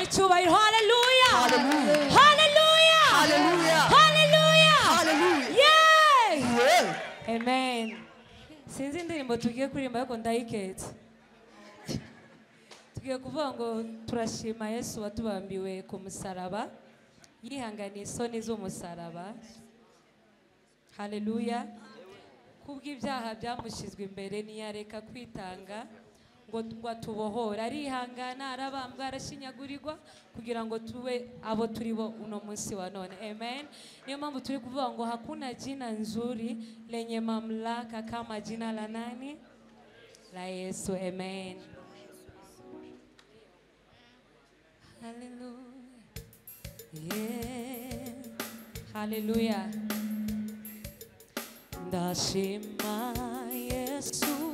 icyubahiro. Haleluya, Hallelujah. haleluya, Hallelujah. haleluya. Hallelujah. Yeah. Amen. Sinzi indirimbo tugiye kuririmba ariko ndayiketse. Tugiye kuvuga ngo turashima Yesu watubambiwe ku musaraba, yihanganiye isoni z'umusaraba. Haleluya. Kubw'ibyaha byamushizwe imbere ntiyareka kwitanga ngo tubohora, arihangana, arabambwa, arashinyagurirwa kugira ngo tube abo turi bo uno munsi wa none. Amen. Niyo mpamvu turi kuvuga ngo hakuna jina nzuri lenye mamlaka kama jina la nani? La Yesu. Amen. Hallelujah. Yeah. Hallelujah. Ndashima Yesu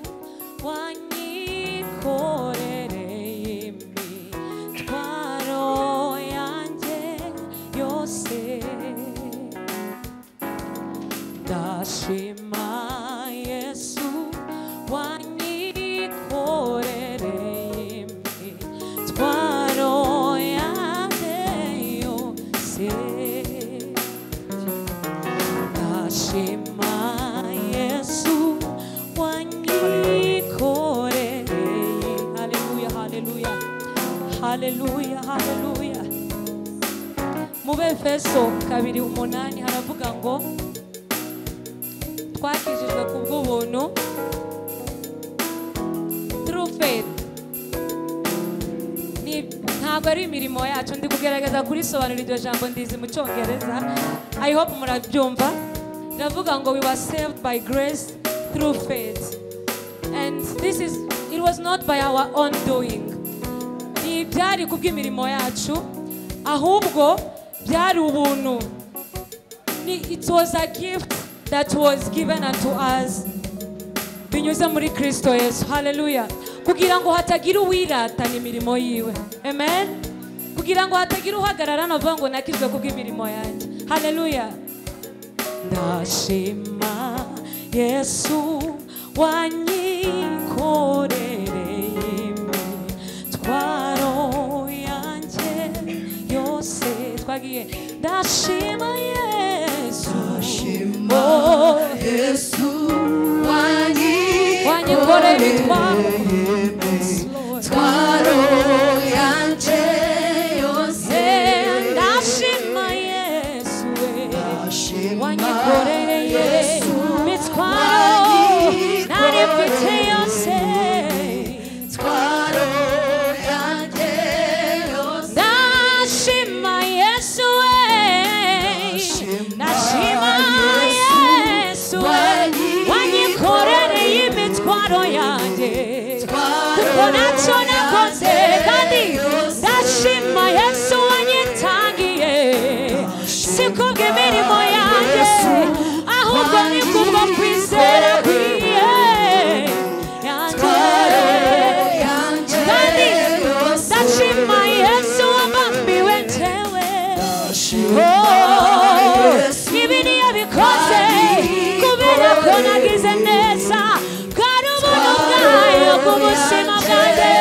wanyikorereye imitwaro yanjye yose. Ndashima Yesu wanyikorereye imitwaro yanjye yose. Ndashima Yesu wanyikorereye. Haleluya, haleluya, haleluya, haleluya. Mu Befeso 2:8 haravuga ngo twakijijwe kubw'ubuntu, through faith. Ntabwo ari imirimo yacu. Ndi kugerageza kurisobanura iryo jambo ndizi mu Cyongereza. I hope murabyumva. Ravuga ngo we were saved by grace through faith, and it was not by our own doing. Byari kubw'imirimo yacu, ahubwo byari ubuntu. It was a gift that was given unto us binyuze muri Kristo Yesu. Haleluya. Kugira ngo hatagira uwiratana imirimo yiwe. Amen. Kugira ngo hatagira uhagarara navuga ngo nakizwe kubw'imirimo yanjye. Haleluya. Ndashima Yesu wanyikorereye imitwaro yanjye yose. Twagiye. Ndashima Yesu, Oh, Yesu wanyikorereye imitwaro yanjye yose. Ndashima Yesu wanyikorereye imitwaro nari mfite yose. Imitwaro yanjye yose. Ndashima Yesu ndashima Yesu wanyikorereye imitwaro yanjye kuko ntacyo nakoze, kandi ndashima Yesu wanyitangiye. Si kubw'imirimo yanjye ahubwo ni kubwo kwizera kwiye yanjye, kandi ndashima Yesu wabambiwe njyewe. Ibi niyo bikoze kubera ko nagize neza, bwari ubuntu bwayo ku buzima bwanjye.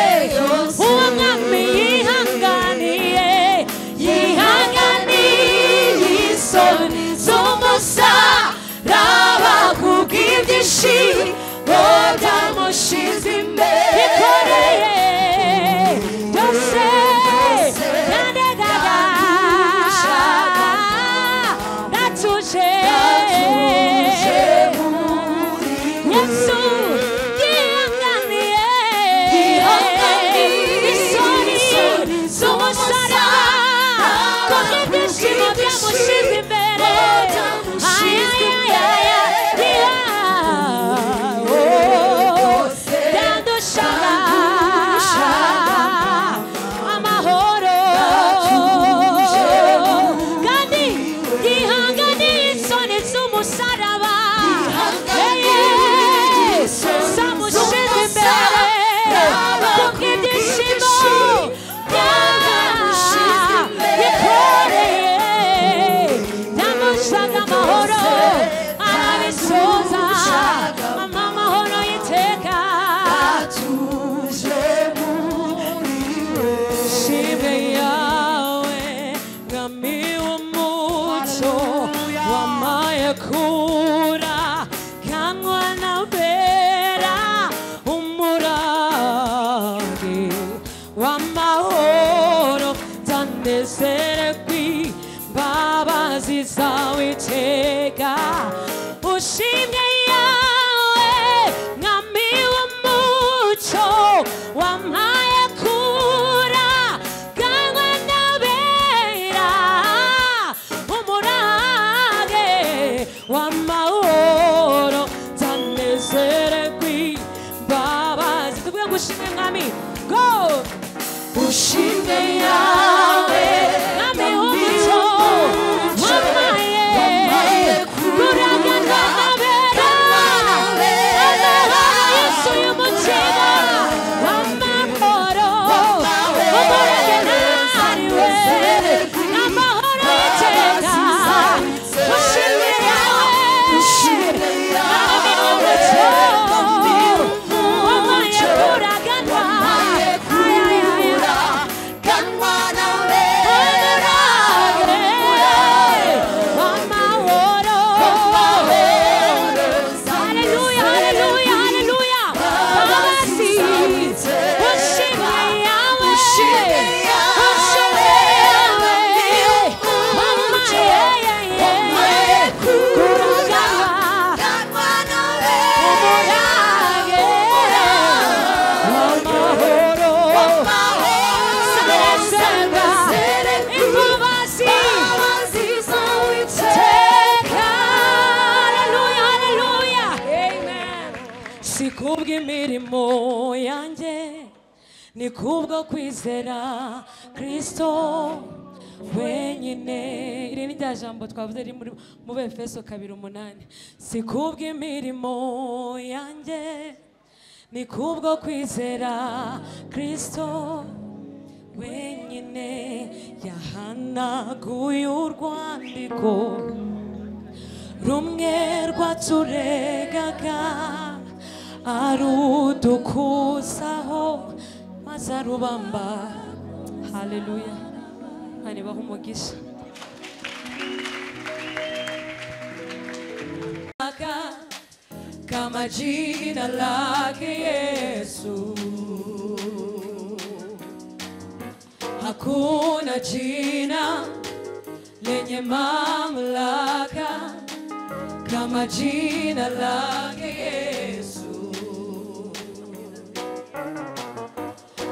Uwo mwami yihanganiye isoni z'umusaraba kubw'ibyishimo byamushize imbere. Yikoreye byose yandegaga, natuje Yesu yihanganiye isoni z'umusaraba kubw'ibyishimo byamushize imbere. Amahoro kandi yihanganiye isoni z'umusaraba zamushize imbere kubw'ibyishimo byamushize zanezererwi babazi zawe iteka ushimye yawe mwami w'umuco wampaye kura ganywa n'abera umurage w'amahoro zanezererwi babazi tuvuge ngo ushimye mwami go ushimye yawe mwami w'umuco wampaye kura ganywa n'abera Yesu y'umutima w'amahoro umurage nariwe n'amahoro y'iteka ushimye yawe mwami w'umuco wampaye kura ganywa kubw'imirimo yanjye ni kubwo kwizera Kristo wenyine. Iri ni rya jambo twavuze riri mu Efeso 2:8. Si kubw'imirimo yanjye ni kubwo kwizera Kristo wenyine yahanaguye urwandiko rumwe rwaturegaga arudukusaho maze arubamba. Haleluya, Imana ibahe umugisha. Kama jina lake Yesu hakuna jina lenye mamlaka kama jina lake Yesu.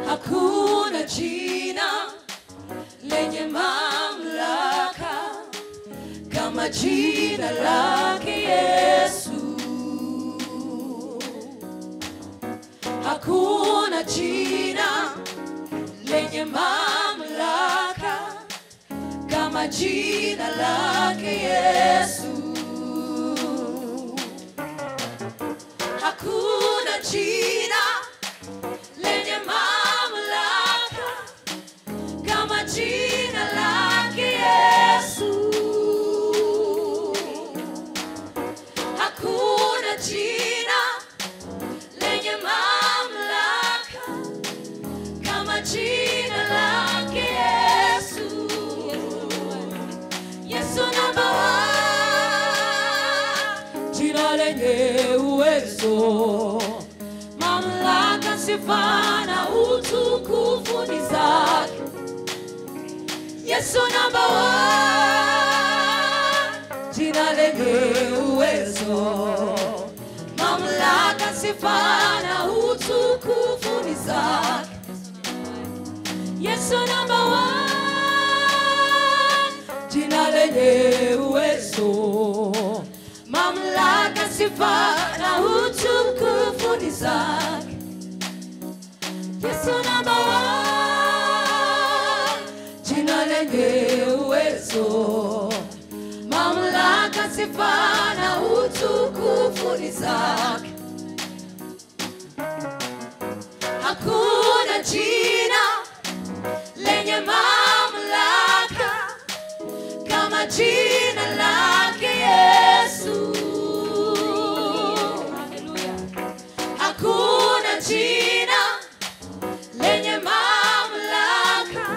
Hakuna jina lenye mamlaka kama jina lake Yesu. Hakuna jina lenye mamlaka kama jina lake Yesu. Hakuna jina lenye mamlaka kama jina lake Yesu. Hakuna jina lenye mamlaka kama jina lake Yesu. Yesu number one, jina lenye uwezo, mamlaka, sifa na utukufu ni zake. Yesu number one, jina lenye uwezo, mamlaka, sifa na utukufu ni zake. Yesu number one, jina lenye uwezo, mamlaka, sifa na utukufu ni zake. Yesu number one, jina lenye uwezo, mamlaka, sifa na utukufu ni zake. Hakuna jina lenye mamlaka kama jina lake Yesu. Hakuna jina lenye mamlaka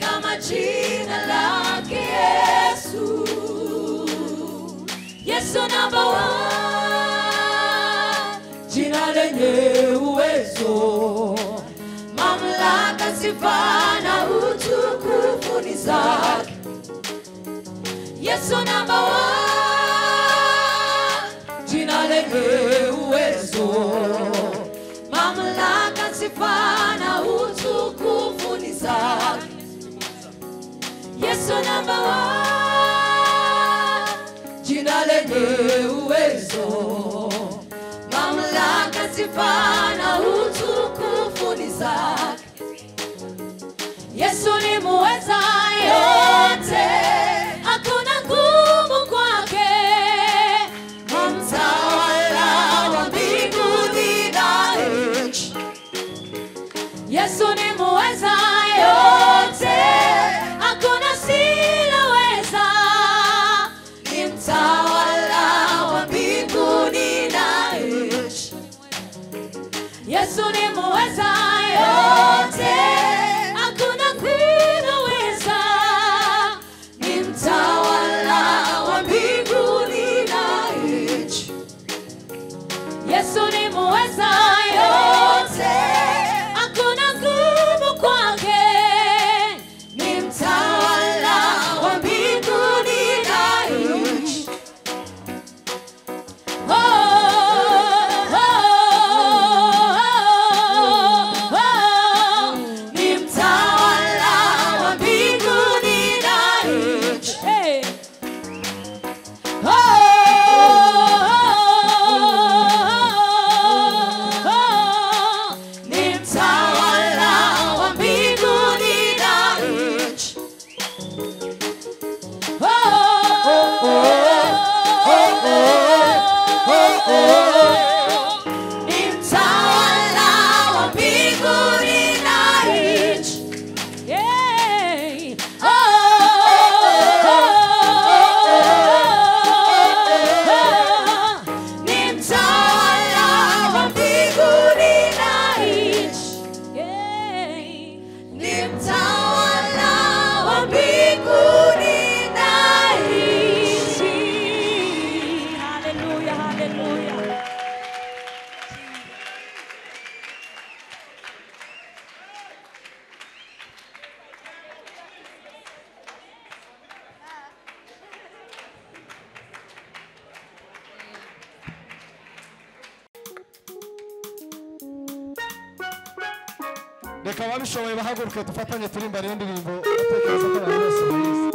kama jina lake Yesu. Yesu number one, jina lenye uwezo, mamlaka, sifa na utukufu zake. Yesu number one, jina lenye uwezo, mamlaka, sifa na utukufu ni zake. Yesu number one, jina lenye uwezo, mamlaka, sifa na utukufu ni zake. Yesu ni muweza yote, hakuna ngumu kwake. Mtawala wa mbinguni na nchi. Yesu ni muweza yote, hakuna siloweza. Ni mtawala wa mbinguni na nchi. Yesu ni muweza yote, hakuna siloweza. Ni mtawala wa mbinguni na nchi. Yesu ni muweza yote, hakuna ngumu kwake. Ni mtawala wa mbinguni na nchi. Oh, oh, oh, oh. Ni mtawala wa mbinguni na nchi. Hey. Oh, oh, oh, oh. Ni mtawala wa mbinguni na nchi. Oh, oh, oh, oh, oh, oh. Ni mtawala wa mbinguni na nchi. Yeah. Oh, oh, oh, oh. Ni mtawala wa mbinguni na nchi. Yeah. Ni mtawala wa mbinguni na nchi. Hallelujah, hallelujah. reka ababishoboye bahaguruke dufatanye turimba iyo ndirimbo atekereza ko abantu bose bayizi.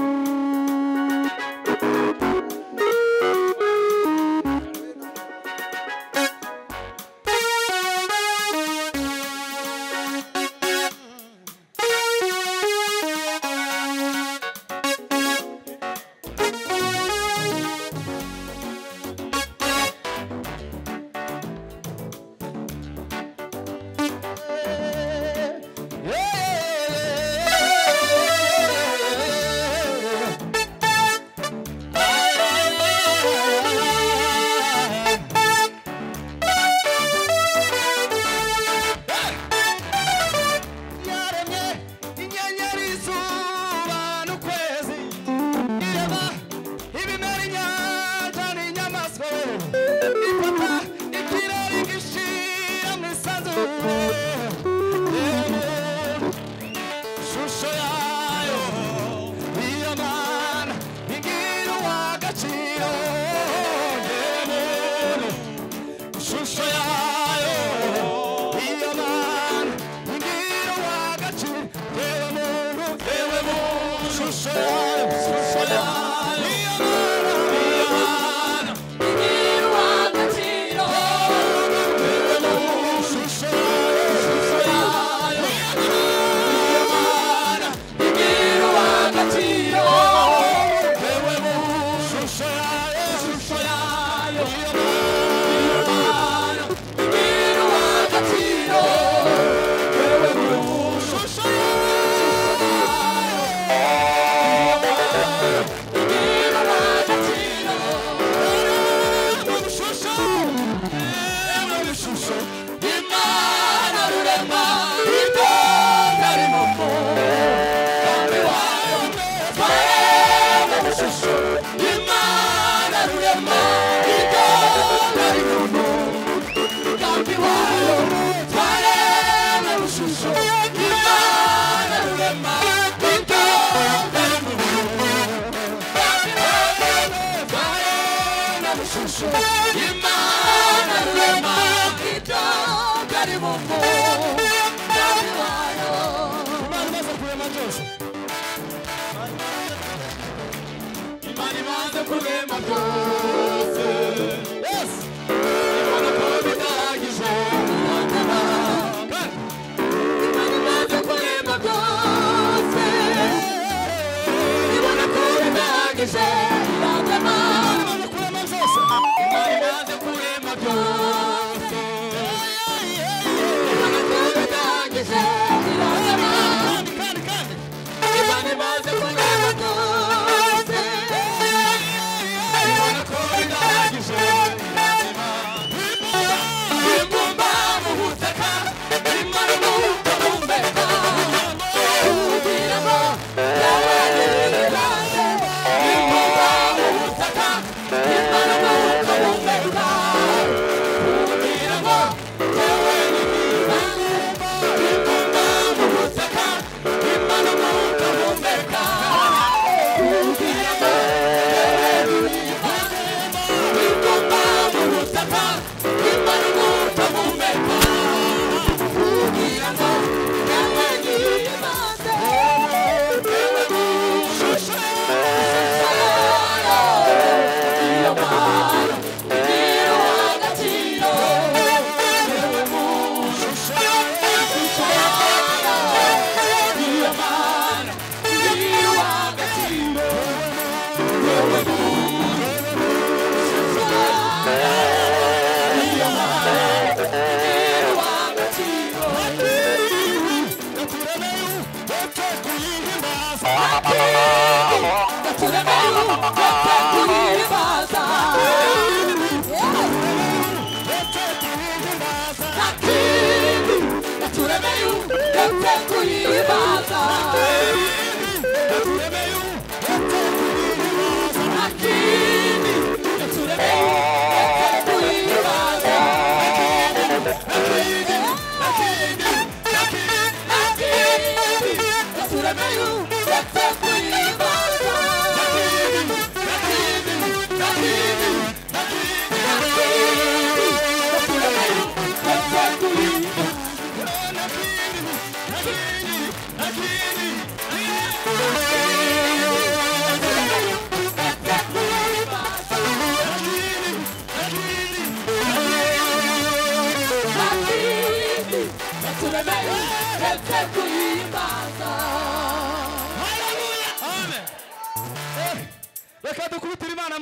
byose Imana imaze kurema byose yes Imana ko bidahagije irandema Imana imaze kurema byose Imana ko bidahagije irandema Imana kurema byose Imana imaze kurema byose Imana ko bidahagije irandema kandi Imana imaze kurema byose Imana ko bidahagije irandema Imana mu butaka Imana mu butaka kugira ngo yabagirire ibande Imana mu butaka Imana mu butaka kugira ngo yabagirire ibande Imana mu butaka Imana mu butaka kugira ngo yabagirire ibande Imana mu butaka Imana mu butaka kugira ngo yabagirire ibande Yewe mushusho iyo Mana igira agaciro Yewe mushusho iyo Mana igira agaciro Yewe mushusho iyo Mana igira agaciro reka dukubitire Imana